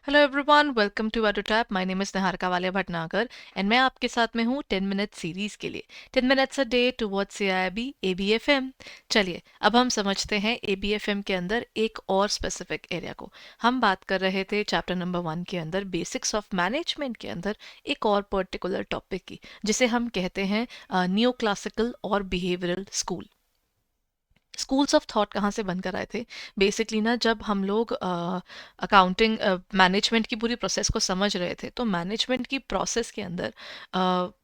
Hello everyone, welcome to Edutap. My name is Niharika Walia Bhatnagar and मैं आपके साथ में हूँ 10 मिनट सीरीज़ के लिए। 10 minutes a day towards CIIB ABFM। चलिए अब हम समझते हैं ABFM के अंदर एक और स्पेसिफिक एरिया को। हम बात कर रहे थे चैप्टर नंबर 1 के अंदर बेसिक्स ऑफ मैनेजमेंट के अंदर एक और पर्टिकुलर टॉपिक की, जिसे हम कहते हैं न्यू क्लासिकल और behavioural school. Schools of thought कहाँ से बनकर आए थे? बेसिकली ना, जब हम लोग अकाउंटिंग मैनेजमेंट की पूरी प्रोसेस को समझ रहे थे, तो मैनेजमेंट की प्रोसेस के अंदर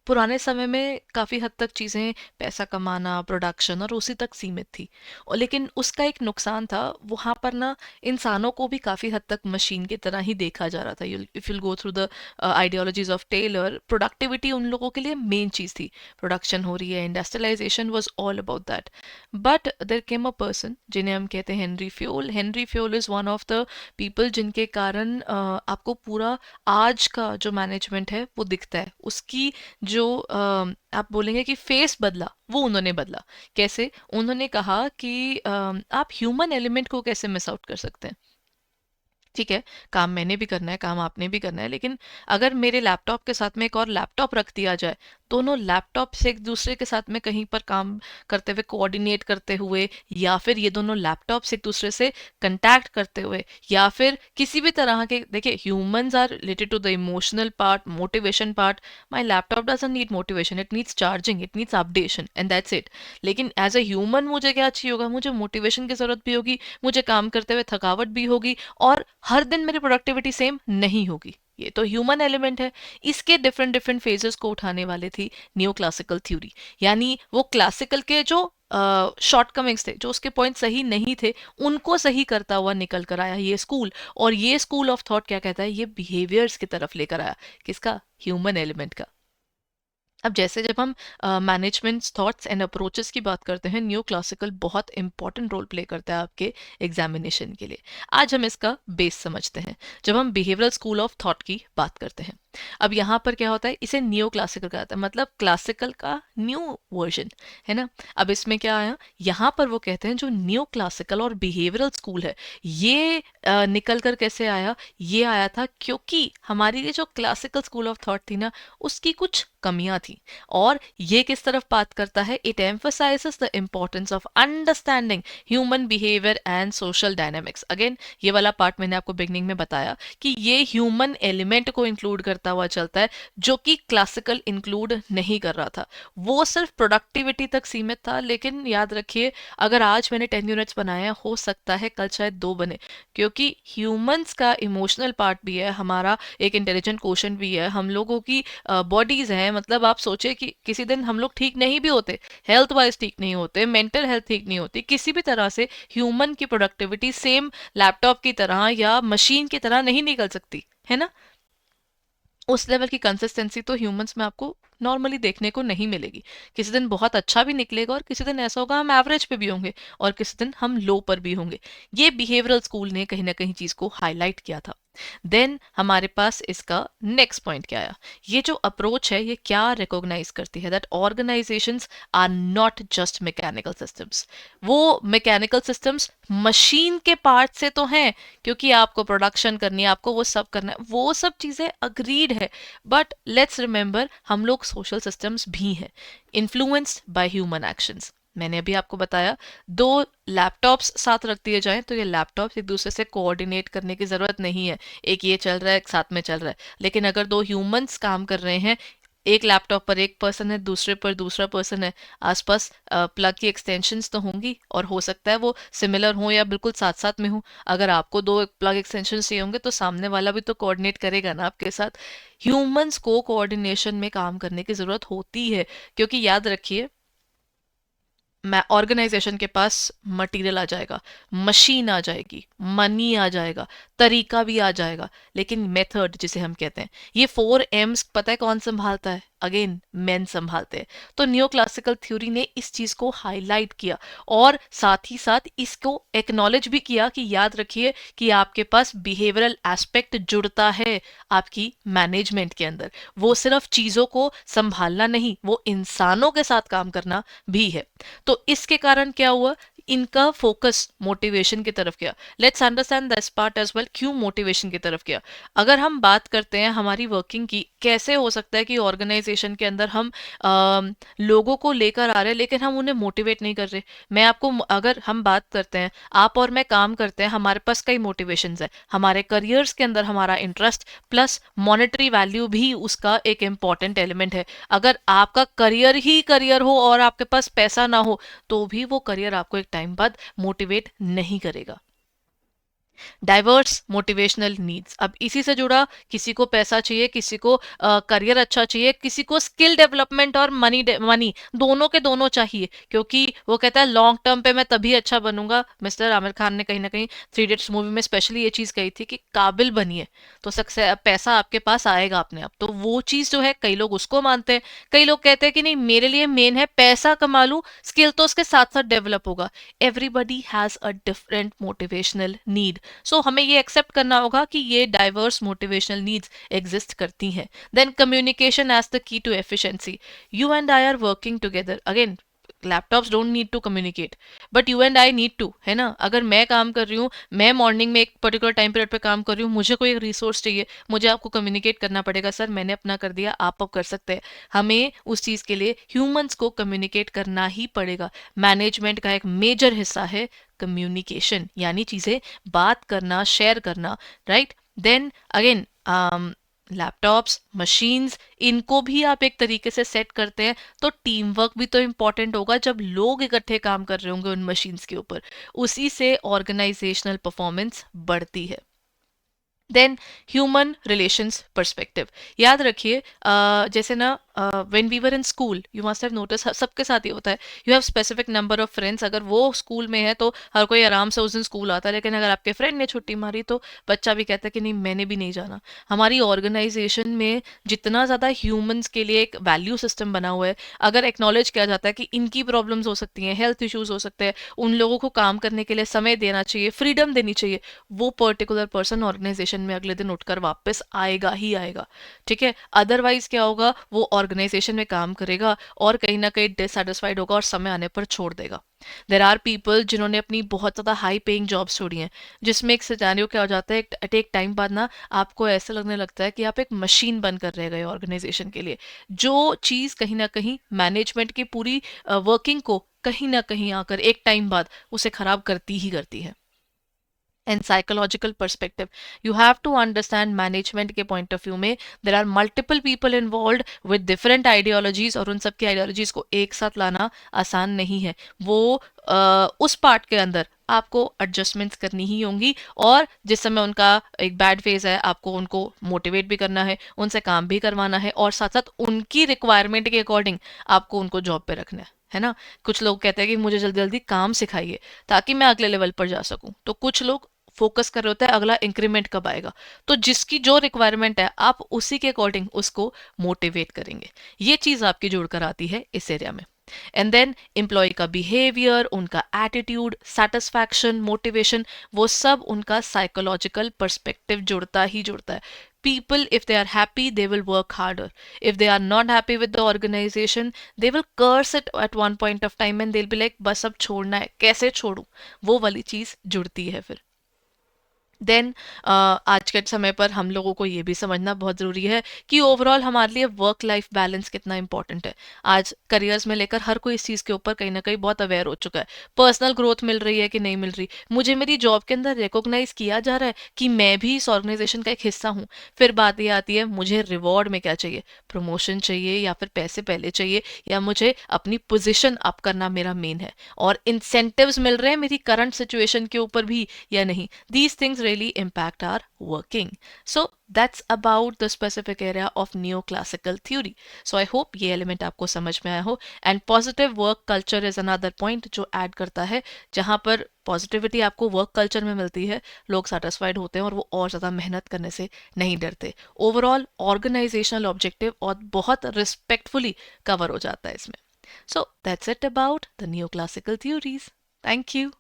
पुराने समय में काफ़ी हद तक चीज़ें पैसा कमाना, प्रोडक्शन और उसी तक सीमित थी। और लेकिन उसका एक नुकसान था, वहाँ पर ना इंसानों को भी काफ़ी हद तक मशीन की तरह ही देखा जा रहा था। If you'll go through the ideologies of Taylor, productivity उन लोगों के लिए मेन चीज़ थी। प्रोडक्शन हो रही है, industrialisation was all about that. But there came a person जिन्हें हम कहते हैं Henry Fayol. Henry Fayol is one of the people जिनके कारण आपको पूरा आज का जो मैनेजमेंट है वो दिखता है। उसकी जो आप बोलेंगे कि फेस बदला, वो उन्होंने बदला। कैसे? उन्होंने कहा कि आप ह्यूमन एलिमेंट को कैसे मिस आउट कर सकते हैं? ठीक है, काम मैंने भी करना है, काम आपने भी करना है, लेकिन अगर मेरे लैपटॉप के साथ में एक और लैपटॉप रख दिया जाए, दोनों लैपटॉप से एक दूसरे के साथ में कहीं पर काम करते हुए, कोऑर्डिनेट करते हुए, या फिर ये दोनों लैपटॉप से एक दूसरे से कंटैक्ट करते हुए, या फिर किसी भी तरह के, देखिए humans are related to the emotional part, motivation part. My laptop doesn't need motivation, it needs charging, it needs updation and that's it. लेकिन एज अ ह्यूमन मुझे क्या चाहिए होगा? मुझे मोटिवेशन की जरूरत भी होगी, मुझे काम करते हुए थकावट भी होगी, और हर दिन मेरी प्रोडक्टिविटी सेम नहीं होगी। ये तो ह्यूमन एलिमेंट है। इसके डिफरेंट डिफरेंट फेजेस को उठाने वाले थी न्यू क्लासिकल थ्योरी। यानी वो क्लासिकल के जो शॉर्टकमिंग्स थे, जो उसके पॉइंट सही नहीं थे, उनको सही करता हुआ निकल कर आया ये स्कूल। और ये स्कूल ऑफ थॉट क्या कहता है? ये बिहेवियर्स की तरफ लेकर आया। किसका? ह्यूमन एलिमेंट का। अब जैसे जब हम मैनेजमेंट थॉट्स एंड अप्रोचेस की बात करते हैं, न्यू क्लासिकल बहुत इंपॉर्टेंट रोल प्ले करता है आपके एग्जामिनेशन के लिए। आज हम इसका बेस समझते हैं जब हम बिहेवियरल स्कूल ऑफ थॉट की बात करते हैं। अब यहाँ पर क्या होता है? इसे न्यू क्लासिकल कहा जाता है, मतलब क्लासिकल का न्यू वर्जन, है ना। अब इसमें क्या आया? यहाँ पर वो कहते हैं जो न्यू क्लासिकल और बिहेवियरल स्कूल है, ये निकल कर कैसे आया? ये आया था क्योंकि हमारी ये जो क्लासिकल स्कूल ऑफ थॉट थी ना, उसकी कुछ कमियां थी। और ये किस तरफ बात करता है? It emphasises the importance of understanding human behaviour and social dynamics. Again, ये वाला पार्ट मैंने आपको बिगनिंग में बताया कि ये ह्यूमन एलिमेंट को इंक्लूड करता हुआ चलता है, जो कि क्लासिकल इंक्लूड नहीं कर रहा था। वो सिर्फ प्रोडक्टिविटी तक सीमित था। लेकिन याद रखिए, अगर आज मैंने 10 यूनिट्स बनाया, हो सकता है कल शायद 2 बने, क्योंकि ह्यूमंस का इमोशनल पार्ट भी है, हमारा एक इंटेलिजेंट क्वेश्चन भी है, हम लोगों की बॉडीज हैं। मतलब आप सोचे कि किसी दिन हम लोग ठीक नहीं भी होते, हेल्थ वाइज ठीक नहीं होते, मेंटल हेल्थ ठीक नहीं होती, किसी भी तरह से ह्यूमन की प्रोडक्टिविटी सेम लैपटॉप की तरह या मशीन की तरह नहीं निकल सकती, है ना। उस लेवल की कंसिस्टेंसी तो ह्यूमंस में आपको नॉर्मली देखने को नहीं मिलेगी। किसी दिन बहुत अच्छा भी निकलेगा, और किसी दिन ऐसा होगा हम एवरेज पे भी होंगे, और किसी दिन हम लो पर भी होंगे। ये बिहेवियरल स्कूल ने कहीं ना कहीं चीज को हाईलाइट किया था। देन हमारे पास इसका नेक्स्ट पॉइंट क्या आया? ये जो अप्रोच है, ये क्या रिकॉग्नाइज करती है? That organisations are not just mechanical systems. वो मैकेनिकल सिस्टम्स मशीन के पार्ट से तो हैं, क्योंकि आपको प्रोडक्शन करनी है, आपको वो सब करना है, वो सब चीजें अग्रीड है। बट लेट्स रिमेंबर, हम लोग सोशल सिस्टम्स भी हैं, इन्फ्लुएंस्ड बाय ह्यूमन एक्शंस। मैंने अभी आपको बताया, दो लैपटॉप्स साथ रख दिए जाएं तो ये लैपटॉप्स एक दूसरे से कोऑर्डिनेट करने की जरूरत नहीं है। एक ये चल रहा है, एक साथ में चल रहा है। लेकिन अगर दो ह्यूमंस काम कर रहे हैं, एक लैपटॉप पर एक पर्सन है, दूसरे पर दूसरा पर्सन है, आसपास प्लग की एक्सटेंशंस तो होंगी, और हो सकता है वो सिमिलर हो या बिल्कुल साथ साथ में हो। अगर आपको दो प्लग एक्सटेंशन चाहिए होंगे, तो सामने वाला भी तो कोऑर्डिनेट करेगा ना आपके साथ। ह्यूमंस को कोऑर्डिनेशन में काम करने की जरूरत होती है, क्योंकि याद रखिए, मैं ऑर्गेनाइजेशन के पास मटेरियल आ जाएगा, मशीन आ जाएगी, मनी आ जाएगा, तरीका भी आ जाएगा, लेकिन मेथड जिसे हम कहते हैं, ये 4 M's पता है कौन संभालता है? अगेन मेन संभालते हैं। तो न्यो क्लासिकल थ्योरी ने इस चीज को हाईलाइट किया, और साथ ही साथ इसको एक्नॉलेज भी किया कि याद रखिए कि आपके पास बिहेवियरल एस्पेक्ट जुड़ता है आपकी मैनेजमेंट के अंदर। वो सिर्फ चीजों को संभालना नहीं, वो इंसानों के साथ काम करना भी है। तो इसके कारण क्या हुआ? इनका फोकस मोटिवेशन की तरफ गया. Let's understand this part as well, क्यों मोटिवेशन की तरफ गया. अगर हम बात करते हैं हमारी वर्किंग की, कैसे हो सकता है कि ऑर्गेनाइजेशन के अंदर हम लोगों को लेकर आ रहे हैं लेकिन हम उन्हें मोटिवेट नहीं कर रहे. मैं आपको, अगर हम बात करते हैं, आप और मैं काम करते हैं, हमारे पास कई मोटिवेशंस है. हमारे करियर्स के अंदर हमारा इंटरेस्ट प्लस मॉनेटरी वैल्यू भी उसका एक इम्पॉर्टेंट एलिमेंट है. अगर आपका करियर ही करियर हो और आपके पास पैसा ना हो तो भी वो करियर आपको एक टाइम बाद मोटिवेट नहीं करेगा. डाइवर्स मोटिवेशनल नीड्स, अब इसी से जुड़ा, किसी को पैसा चाहिए, किसी को करियर अच्छा चाहिए, किसी को स्किल डेवलपमेंट और मनी मनी दोनों के दोनों चाहिए, क्योंकि वो कहता है लॉन्ग टर्म पे मैं तभी अच्छा बनूंगा. मिस्टर आमिर खान ने कहीं ना कहीं थ्री इडियट्स मूवी में स्पेशली ये चीज कही थी कि काबिल बनिए तो सक्सेस, पैसा आपके पास आएगा अपने आप. तो वो चीज जो है कई लोग उसको मानते हैं. कई लोग कहते हैं कि नहीं, मेरे लिए मेन है पैसा कमा लूं, स्किल तो उसके साथ साथ डेवलप होगा. Everybody has a different motivational need. So हमें ये एक्सेप्ट करना होगा कि ये डाइवर्स मोटिवेशनल नीड्स एग्जिस्ट करती हैं. Then communication as the key to efficiency. You and I are working together. Again, laptops don't need to communicate but you and I need to, है ना. अगर मैं काम कर रही हूँ, मैं मॉर्निंग में एक पर्टिकुलर टाइम पीरियड पे काम कर रही हूँ, मुझे कोई एक रिसोर्स चाहिए, मुझे आपको कम्युनिकेट करना पड़ेगा, सर मैंने अपना कर दिया, आप अब कर सकते हैं. हमें उस चीज़ के लिए ह्यूमंस को कम्युनिकेट करना ही पड़ेगा. मैनेजमेंट का एक मेजर हिस्सा है कम्युनिकेशन, यानी चीज़ें बात करना, शेयर करना, right. Then again, laptops, machines, इनको भी आप एक तरीके से सेट करते हैं तो टीम वर्क भी तो इम्पॉर्टेंट होगा. जब लोग इकट्ठे काम कर रहे होंगे उन मशीन्स के ऊपर, उसी से ऑर्गेनाइजेशनल परफॉर्मेंस बढ़ती है. देन ह्यूमन रिलेशंस पर्सपेक्टिव, याद रखिए, जैसे ना when we were in school, you must have notice, सबके साथ ही होता है, you have specific number of friends. अगर वो स्कूल में है तो हर कोई आराम से उस दिन स्कूल आता है, लेकिन अगर आपके फ्रेंड ने छुट्टी मारी तो बच्चा भी कहता है कि नहीं, मैंने भी नहीं जाना. हमारी ऑर्गेनाइजेशन में जितना ज़्यादा ह्यूमंस के लिए एक वैल्यू सिस्टम बना हुआ है, अगर एक्नॉलेज किया जाता है कि इनकी प्रॉब्लम्स हो सकती हैं, हेल्थ इश्यूज हो सकते हैं, उन लोगों को काम करने के लिए समय देना चाहिए, फ्रीडम देनी चाहिए, वो पर्टिकुलर पर्सन ऑर्गेनाइजेशन में अगले दिन उठकर वापस आएगा ही आएगा. ठीक है. अदरवाइज क्या होगा, वो ऑर्गेनाइजेशन में काम करेगा और कहीं ना कहीं डिससेटिस्फाइड होगा और समय आने पर छोड़ देगा. देर आर पीपल जिन्होंने अपनी बहुत ज़्यादा हाई पेइंग जॉब्स छोड़ी हैं, जिसमें एक सिनेरियो क्या हो जाता है, एट एक टाइम बाद ना आपको ऐसा लगने लगता है कि आप एक मशीन बनकर रह गए ऑर्गेनाइजेशन के लिए. जो चीज़ कहीं ना कहीं मैनेजमेंट की पूरी वर्किंग को कहीं ना कहीं आकर एक टाइम बाद उसे खराब करती ही करती है. And psychological perspective, you have to understand management के पॉइंट ऑफ व्यू में there are multiple people involve with different ideologies, और उन सब की आइडियोलॉजीज को एक साथ लाना आसान नहीं है. वो उस पार्ट के अंदर आपको एडजस्टमेंट्स करनी ही होंगी, और जिस समय उनका एक बैड फेज है आपको उनको मोटिवेट भी करना है, उनसे काम भी करवाना है, और साथ साथ उनकी रिक्वायरमेंट के अकॉर्डिंग आपको उनको जॉब पे रखना है ना. कुछ लोग कहते हैं कि मुझे जल्दी जल्दी काम सिखाइए ताकि मैं अगले लेवल पर जा सकूं, तो कुछ लोग फोकस कर रहे होता है अगला इंक्रीमेंट कब आएगा. तो जिसकी जो रिक्वायरमेंट है आप उसी के अकॉर्डिंग उसको मोटिवेट करेंगे. ये चीज आपकी जुड़कर आती है इस एरिया में. एंड देन एम्प्लॉय का बिहेवियर, उनका एटीट्यूड, सेटिस्फैक्शन, मोटिवेशन, वो सब उनका साइकोलॉजिकल पर्सपेक्टिव जुड़ता ही जुड़ता है. People, if they are happy, they will work harder. If they are not happy with the organization, they will curse it at one point of time and they'll be like, बस अब छोड़ना है, कैसे छोड़ूं. वो वाली चीज जुड़ती है फिर. देन आज के समय पर हम लोगों को ये भी समझना बहुत ज़रूरी है कि ओवरऑल हमारे लिए वर्क लाइफ बैलेंस कितना इंपॉर्टेंट है. आज करियर्स में लेकर हर कोई इस चीज़ के ऊपर कहीं ना कहीं बहुत अवेयर हो चुका है. पर्सनल ग्रोथ मिल रही है कि नहीं मिल रही, मुझे मेरी जॉब के अंदर रिकॉग्नाइज किया जा रहा है कि मैं भी इस ऑर्गेनाइजेशन का एक हिस्सा हूँ. फिर बात ये आती है, मुझे रिवॉर्ड में क्या चाहिए, प्रमोशन चाहिए या फिर पैसे पहले चाहिए, या मुझे अपनी पोजिशन अप करना मेरा मेन है, और इंसेंटिव्स मिल रहे हैं मेरी करंट सिचुएशन के ऊपर भी या नहीं. These things really impact our working. So that's about the specific area of neoclassical theory. So I hope ये element आपको समझ में आया हो. And positive work culture is another point जो add करता है, जहाँ पर पॉजिटिविटी आपको वर्क कल्चर में मिलती है, लोग सेटिस्फाइड होते हैं और वो और ज़्यादा मेहनत करने से नहीं डरते. ओवरऑल ऑर्गेनाइजेशनल ऑब्जेक्टिव और बहुत रिस्पेक्टफुली कवर हो जाता है इसमें. So that's it about the neoclassical theories. Thank you.